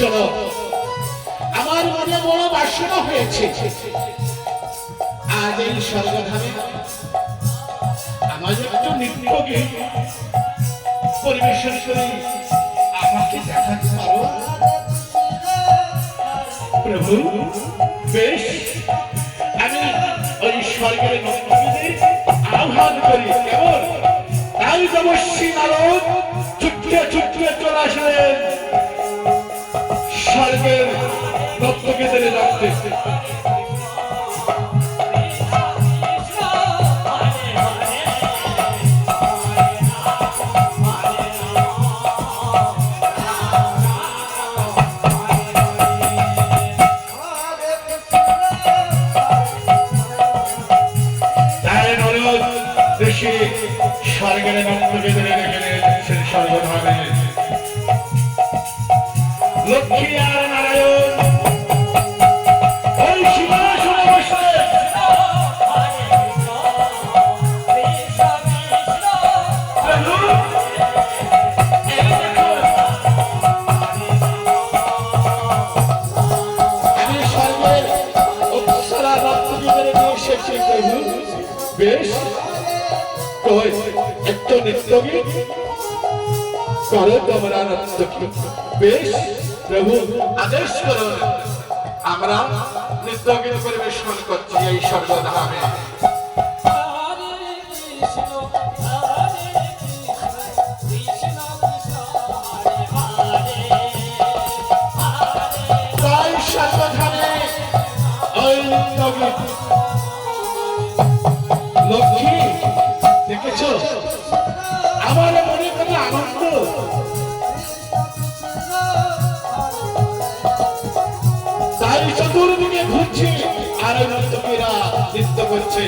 শোনো, আমার মনে বড় বাসনা হয়েছে, আজ এই স্বর্গধামে আমার একটু নৃত্য গীত পরিবেশন করে আমাকে দেখাতে পারো? প্রভু, বেশ, আমি ওই স্বর্গের নৃত্যগীতের আহ্বান করি। কেমন? তাই দেবশ্রী নারদ ছুটিয়ে ছুটিয়ে চলে আসলেন স্বর্গের নৃত্যগীতের ডাকতে। স্বর্গের নৃত্যগীতের রেখে স্বর্গধামে লক্ষ্মী আর নারায়ণ ওই সিংহাসনে বসে আমি স্বর্গের অপ্সরা নৃত্যগীতের নিয়ে এসেছি প্রভু। বেশ, একটু নৃত্যগীত করো তোমরা নৃত্যগীত। বেশ প্রভু, আদেশ করুন, আমরা নৃত্যগীত পরিবেশন করছি এই স্বর্গধামে। তাই স্বর্গধামে ওই নৃত্যগীত। লক্ষ্মী, দেখেছ আমার মনে কত আনন্দ। তাই চতুর্দিকে ঘুরছে আর নর্তকীরা নৃত্য করছে।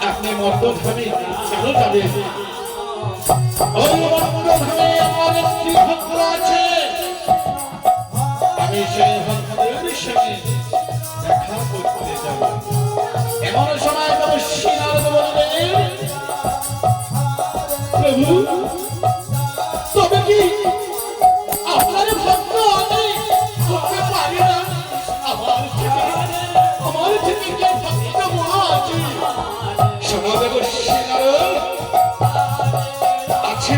আপনি মর্তধামে কেন যাবেন? ওই মর্তধামে আমার একটি ভক্ত আছে, আমি সেই ভক্তের সঙ্গে দেখা করতে যাব। এমন সময় দেবশ্রী নারদ বললেন, প্রভু, তবে কি আপনার ভক্ত আমি করতে পারি না? আমার থেকে কে ভক্ত মহা আছে? শোনো দেবশ্রী নারদ, আছে